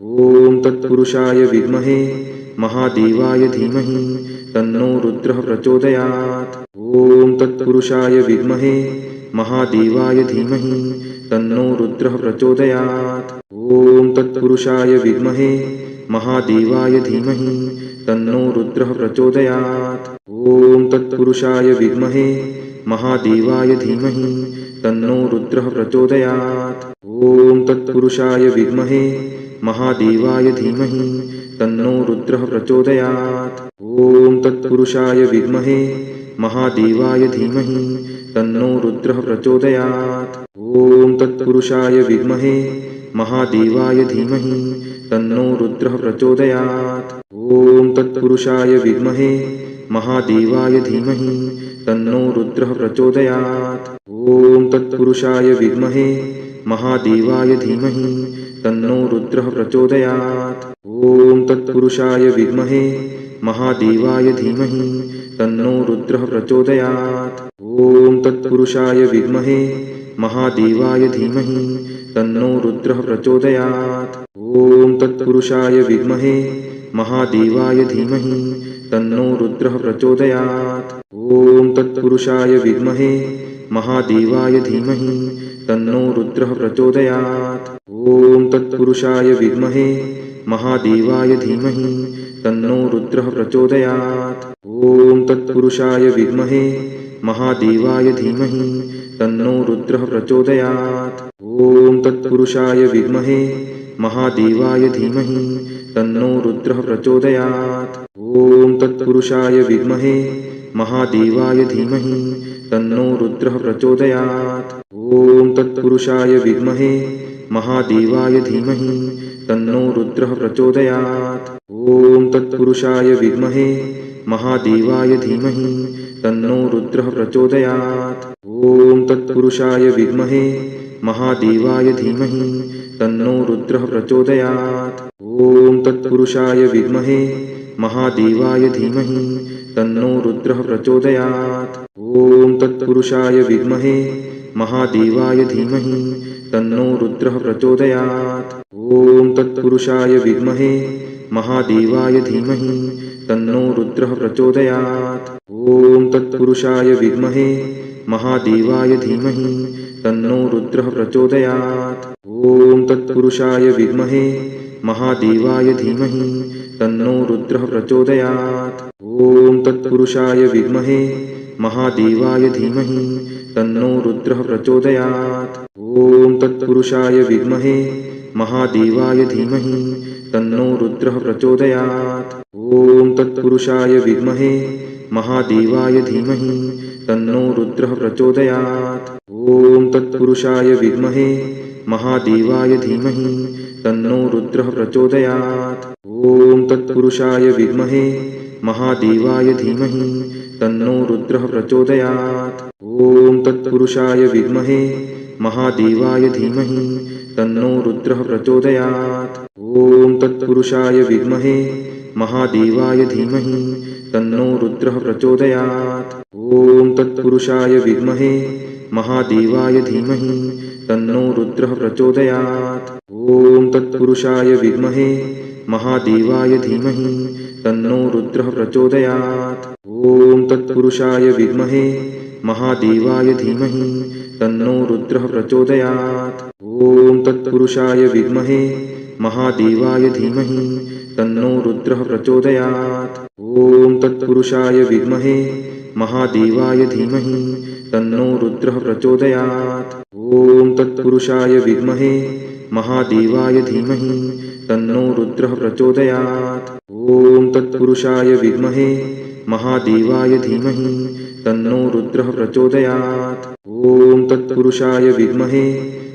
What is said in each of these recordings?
ॐ तत्पुरुषाय विद्महे महादेवाय धीमहि तन्नो रुद्रः प्रचोदयात्। ॐ तत्पुरुषाय विद्महे महादेवाय धीमहि तन्नो रुद्रः प्रचोदयात्। ॐ तत्पुरुषाय विद्महे महादेवाय धीमहि तन्नो रुद्रः प्रचोदयात्। ॐ तत्पुरुषाय विद्महे महादेवाय धीमहि तन्नो रुद्रः प्रचोदयात्। ॐ तत्पुरुषाय विद्महे महादेवाय धीमहि तन्नो रुद्रः प्रचोदयात्। ॐ तत्पुरुषाय विद्महे महादेवाय धीमहि तन्नो रुद्रः प्रचोदयात्। ॐ तत्पुरुषाय विद्महे महादेवाय धीमहि तन्नो रुद्रः प्रचोदयात्। ॐ तत्पुरुषाय विद्महे महादेवाय धीमहि तन्नो रुद्रः प्रचोदयात्। ॐ तत्पुरुषाय विद्महे महादेवाय धीमहि तन्नो रुद्रः प्रचोदयात्। ॐ तत्पुरुषाय विद्महे महादेवाय धीमहि तन्नो रुद्रः प्रचोदयात्। ॐ तत्पुरुषाय विद्महे महादेवाय धीमहि तन्नो रुद्रः प्रचोदयात्। ॐ तत्पुरुषाय विद्महे महादेवाय धीमहि तन्नो रुद्रः प्रचोदयात्। ॐ तत्पुरुषाय विद्महे महादेवाय धीमहि तन्नो रुद्रः प्रचोदयात्। ॐ तत्पुरुषाय विद्महे महादेवाय धीमहि तन्नो रुद्रः प्रचोदयात्। ॐ तत्पुरुषाय विद्महे महादेवाय धीमहि तन्नो रुद्रः प्रचोदयात्। ॐ तत्पुरुषाय विद्महे महादेवाय धीमहि तन्नो रुद्रः प्रचोदयात्। ॐ तत्पुरुषाय विद्महे महादेवाय धीमहि तन्नो रुद्रः प्रचोदयात्। ॐ तत्पुरुषाय विद्महे महादेवाय धीमहि तन्नो रुद्रः प्रचोदयात्। ॐ तत्पुरुषाय विद्महे महादेवाय धीमहि तन्नो रुद्रः प्रचोदयात्। ॐ तत्पुरुषाय विद्महे महादेवाय धीमहि तन्नो रुद्रः प्रचोदयात्। ॐ तत्पुरुषाय विद्महे महादेवाय धीमहि तन्नो रुद्रः प्रचोदयात्। ॐ तत्पुरुषाय विद्महे महादेवाय धीमहि तन्नो रुद्रः प्रचोदयात्। ॐ तत्पुरुषाय विद्महे महादेवाय धीमहि तन्नो रुद्रः प्रचोदयात्। ॐ तत्पुरुषाय विद्महे महादेवाय धीमहि तन्नो रुद्रः प्रचोदयात्। ॐ तत्पुरुषाय विद्महे महादेवाय धीमहि तन्नो रुद्रः प्रचोदयात्। ॐ तत्पुरुषाय विद्महे महादेवाय धीमहि तन्नो रुद्रः प्रचोदयात्। ॐ तत्पुरुषाय विद्महे महादेवाय धीमहि तन्नो रुद्रः प्रचोदयात्। ॐ तत्पुरुषाय विद्महे महादेवाय धीमहि तन्नो रुद्रः प्रचोदयात्। ॐ तत्पुरुषाय विद्महे महादेवाय धीमहि तन्नो रुद्रः प्रचोदयात्। ॐ तत्पुरुषाय विद्महे महादेवाय धीमहि तन्नो रुद्रः प्रचोदयात्। ॐ तत्पुरुषाय विद्महे महादेवाय धीमहि तन्नो रुद्रः प्रचोदयात्। ॐ तत्पुरुषाय विद्महे महादेवाय धीमहि तन्नो रुद्रः प्रचोदयात्। ॐ तत्पुरुषाय विद्महे महादेवाय धीमहि तन्नो रुद्रः प्रचोदयात्। ॐ तत्पुरुषाय विद्महे महादेवाय धीमहि तन्नो रुद्रः प्रचोदयात्। ॐ तत्पुरुषाय विद्महे महादेवाय धीमहि तन्नो रुद्रः प्रचोदयात्। ॐ तत्पुरुषाय विद्महे महादेवाय धीमहि तन्नो रुद्रः प्रचोदयात्। ॐ तत्पुरुषाय विद्महे महादेवाय धीमहि तन्नो रुद्रः प्रचोदयात्। ॐ तत्पुरुषाय विद्महे महादेवाय धीमहि तन्नो रुद्रः प्रचोदयात्। ॐ तत्पुरुषाय विद्महे महादेवाय धीमहि तन्नो रुद्रः प्रचोदयात्। ॐ तत्पुरुषाय विद्महे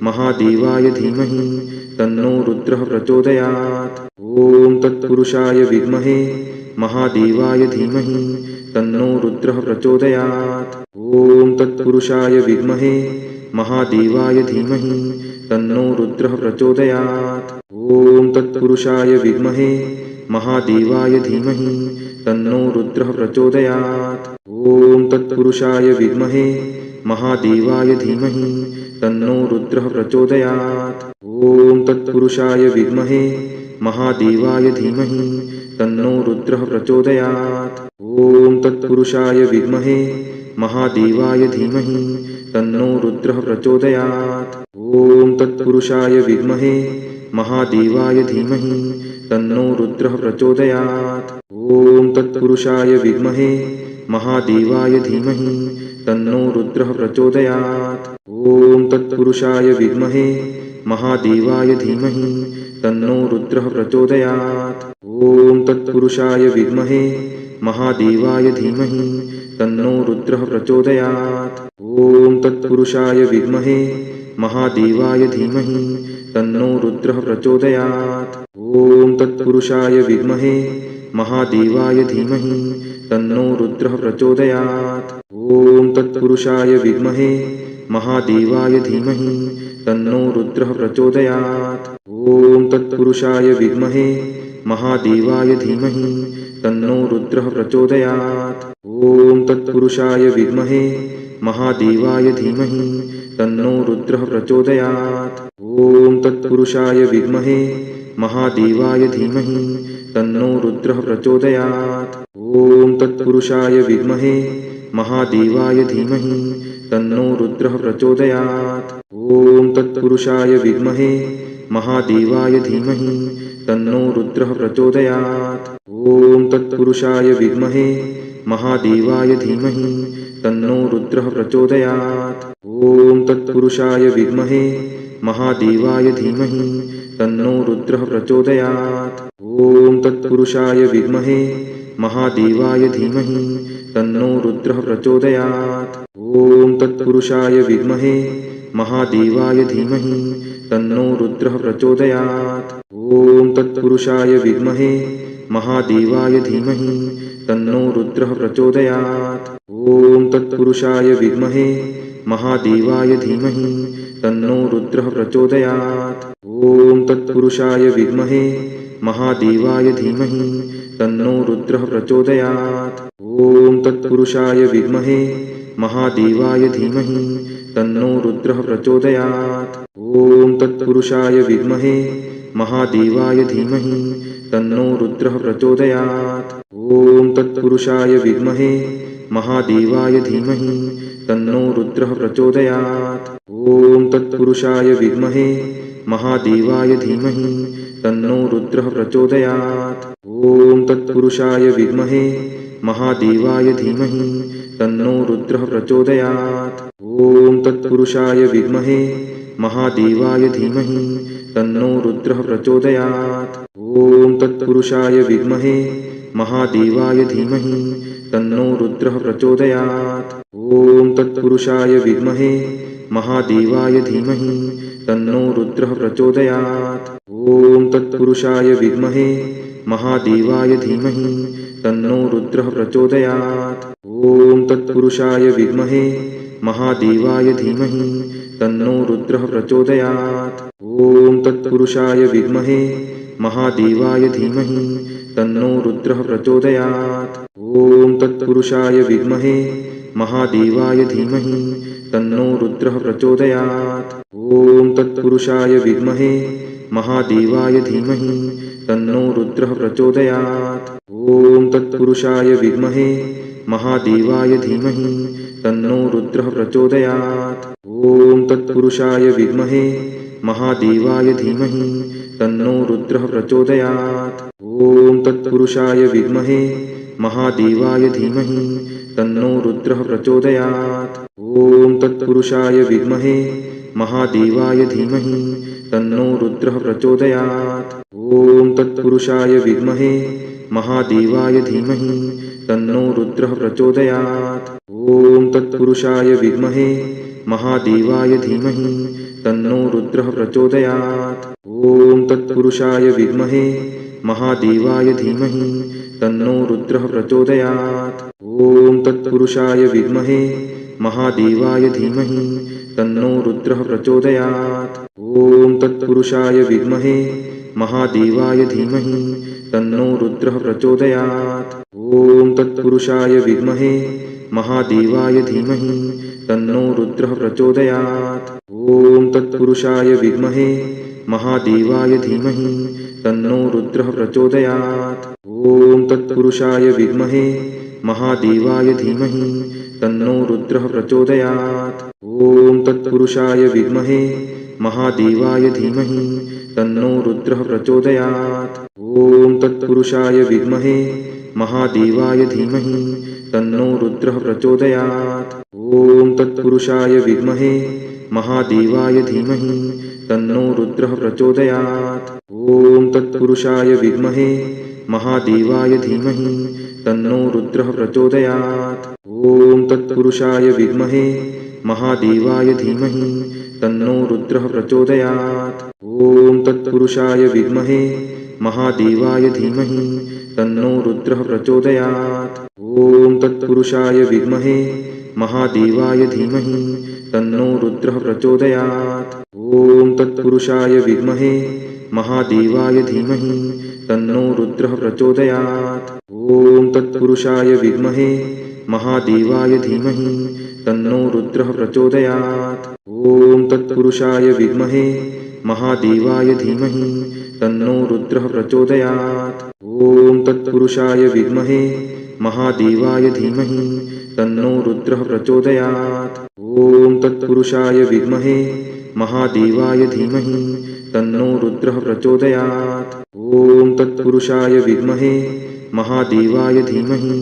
महादेवाय धीमहि तन्नो रुद्रः प्रचोदयात्। ॐ तत्पुरुषाय विद्महे महादेवाय धीमहि तन्नो रुद्रः प्रचोदयात्। ॐ तत्पुरुषाय विद्महे महादेवाय धीमहि तन्नो रुद्रः प्रचोदयात्। ॐ तत्पुरुषाय विद्महे महादेवाय धीमहि तन्नो रुद्रः प्रचोदयात्। ॐ तत्पुरुषाय विद्महे महादेवाय धीमहि तन्नो रुद्रः प्रचोदयात्। ॐ तत्पुरुषाय विद्महे महादेवाय धीमहि तन्नो रुद्रः प्रचोदयात्। ॐ तत्पुरुषाय विद्महे महादेवाय धीमहि तन्नो रुद्रः प्रचोदयात्। ॐ तत्पुरुषाय विद्महे महादेवाय धीमहि तन्नो रुद्रः प्रचोदयात्। ॐ तत्पुरुषाय विद्महे महादेवाय धीमहि तन्नो रुद्रः प्रचोदयात्। ॐ तत्पुरुषाय विद्महे महादेवाय धीमहि तन्नो रुद्रः प्रचोदयात्। ॐ तत्पुरुषाय विद्महे महादेवाय धीमहि तन्नो रुद्रः प्रचोदयात्। ॐ तत्पुरुषाय विद्महे महादेवाय धीमहि तन्नो रुद्रः प्रचोदयात्। ॐ तत्पुरुषाय विद्महे महादेवाय धीमहि तन्नो रुद्रः प्रचोदयात्। ॐ तत्पुरुषाय विद्महे महादेवाय धीमहि तन्नो रुद्रः प्रचोदयात्। ॐ तत्पुरुषाय विद्महे महादेवाय धीमहि तन्नो रुद्रः प्रचोदयात्। ॐ तत्पुरुषाय विद्महे महादेवाय धीमहि तन्नो रुद्रः प्रचोदयात्। ॐ तत्पुरुषाय विद्महे महादेवाय धीमहि तन्नो रुद्रः प्रचोदयात्। ॐ तत्पुरुषाय विद्महे महादेवाय धीमहि तन्नो रुद्रः प्रचोदयात्। ॐ तत्पुरुषाय विद्महे महादेवाय धीमहि तन्नो रुद्रः प्रचोदयात्। ॐ तत्पुरुषाय विद्महे महादेवाय धीमहि तन्नो रुद्रः प्रचोदयात्। ॐ तत्पुरुषाय विद्महे महादेवाय धीमहि तन्नो रुद्रः प्रचोदयात्। ॐ तत्पुरुषाय विद्महे महादेवाय धीमहि तन्नो रुद्रः प्रचोदयात्। ॐ तत्पुरुषाय विद्महे महादेवाय धीमहि तन्नो रुद्रः प्रचोदयात्। ॐ तत्पुरुषाय विद्महे महादेवाय धीमहि तन्नो रुद्रः प्रचोदयात्। ॐ तत्पुरुषाय विद्महे महादेवाय धीमहि तन्नो रुद्रः प्रचोदयात्। ॐ तत्पुरुषाय विद्महे महादेवाय धीमहि तन्नो रुद्रः प्रचोदयात्। ॐ तत्पुरुषाय विद्महे महादेवाय धीमहि तन्नो रुद्रः प्रचोदयात्। ॐ तत्पुरुषाय विद्महे महादेवाय धीमहि तन्नो रुद्रः प्रचोदयात्। ॐ तत्पुरुषाय विद्महे महादेवाय धीमहि तन्नो रुद्रः प्रचोदयात्। ॐ तत्पुरुषाय विद्महे महादेवाय धीमहि तन्नो रुद्रः प्रचोदयात्। ॐ तत्पुरुषाय विद्महे महादेवाय धीमहि तन्नो रुद्रः प्रचोदयात्। ॐ तत्पुरुषाय विद्महे महादेवाय धीमहि तन्नो रुद्रः प्रचोदयात्। ॐ तत्पुरुषाय विद्महे महादेवाय धीमहि तन्नो रुद्रः प्रचोदयात्। ॐ तत्पुरुषाय विद्महे महादेवाय धीमहि तन्नो रुद्रः प्रचोदयात्। ॐ तत्पुरुषाय विद्महे महादेवाय धीमहि तन्नो रुद्रः प्रचोदयात्। ॐ तत्पुरुषाय विद्महे महादेवाय धीमहि तन्नो रुद्रः प्रचोदयात्। ॐ तत्पुरुषाय विद्महे महादेवाय धीमहि तन्नो रुद्रः प्रचोदयात्। ॐ तत्पुरुषाय विद्महे महादेवाय धीमहि तन्नो रुद्रः प्रचोदयात्। ॐ तत्पुरुषाय विद्महे महादेवाय धीमहि तन्नो रुद्रः प्रचोदयात्। ॐ तत्पुरुषाय विद्महे महादेवाय धीमहि तन्नो रुद्रः प्रचोदयात्। ॐ तत्पुरुषाय विद्महे महादेवाय धीमहि तन्नो रुद्रः प्रचोदयात्। ॐ तत्पुरुषाय विद्महे महादेवाय धीमहि तन्नो रुद्रः प्रचोदयात्। ॐ तत्पुरुषाय विद्महे महादेवाय धीमहि तन्नो रुद्रः प्रचोदयात्। ॐ तत्पुरुषाय विद्महे महादेवाय धीमहि तन्नो रुद्रः प्रचोदयात्। ॐ तत्पुरुषाय विद्महे महादेवाय धीमहि तन्नो रुद्रः प्रचोदयात्। ॐ तत्पुरुषाय विद्महे महादेवाय धीमहि तन्नो रुद्रः प्रचोदयात्। ॐ तत्पुरुषाय विद्महे महादेवाय धीमहि तन्नो रुद्रः प्रचोदयात्। ॐ तत्पुरुषाय विद्महे महादेवाय धीमहि तन्नो रुद्रः प्रचोदयात्। ॐ तत्पुरुषाय विद्महे महादेवाय धीमहि तन्नो रुद्रः प्रचोदयात्। ॐ तत्पुरुषाय विद्महे महादेवाय धीमहि तन्नो रुद्रः प्रचोदयात्। ॐ तत्पुरुषाय विद्महे महादेवाय धीमहि तन्नो रुद्रः प्रचोदयात्। ॐ तत्पुरुषाय विद्महे महादेवाय धीमहि तन्नो रुद्रः प्रचोदयात्। ॐ तत्पुरुषाय विद्महे महादेवाय धीमहि तन्नो रुद्रः प्रचोदयात्। ॐ तत्पुरुषाय विद्महे महादेवाय धीमहि तन्नो रुद्रः प्रचोदयात्। ॐ तत्पुरुषाय विद्महे महादेवाय धीमहि तन्नो रुद्रः प्रचोदयात्। ॐ तत्पुरुषाय विद्महे महादेवाय धीमहि तन्नो रुद्रः प्रचोदयात्। ॐ तत्पुरुषाय विद्महे महादेवाय धीमहि तन्नो रुद्रः प्रचोदयात्। ॐ तत्पुरुषाय विद्महे महादेवाय धीमहि तन्नो रुद्रः प्रचोदयात्। ॐ तत्पुरुषाय विद्महे महादेवाय धीमहि तन्नो रुद्रः प्रचोदयात्। ॐ तत्पुरुषाय विद्महे महादेवाय धीमहि तन्नो रुद्रः प्रचोदयात्। ॐ तत्पुरुषाय विद्महे महादेवाय धीमहि तन्नो रुद्रः प्रचोदयात्। ॐ तत्पुरुषाय विद्महे महादेवाय धीमहि तन्नो रुद्रः प्रचोदयात्। ॐ तत्पुरुषाय विद्महे महादेवाय धीमहि तन्नो रुद्रः प्रचोदयात्। ॐ तत्पुरुषाय विद्महे महादेवाय धीमहि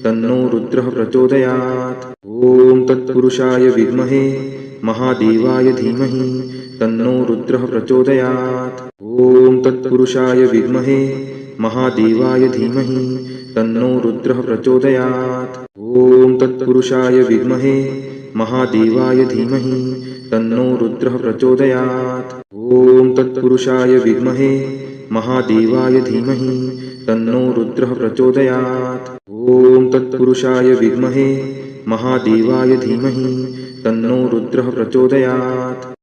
तन्नो रुद्रः प्रचोदयात्। ॐ तत्पुरुषाय विद्महे महादेवाय धीमहि तन्नो रुद्रः प्रचोदयात्। ॐ तत्पुरुषाय विद्महे महादेवाय धीमहि तन्नो रुद्रः प्रचोदयात्। ॐ तत्पुरुषाय विद्महे महादेवाय धीमहि तन्नो रुद्रः प्रचोदयात्। ॐ तत्पुरुषाय विद्महे महादेवाय धीमहि तन्नो रुद्रः प्रचोदयात्। ॐ तत्पुरुषाय विद्महे महादेवाय धीमहि तन्नो रुद्रः प्रचोदयात्।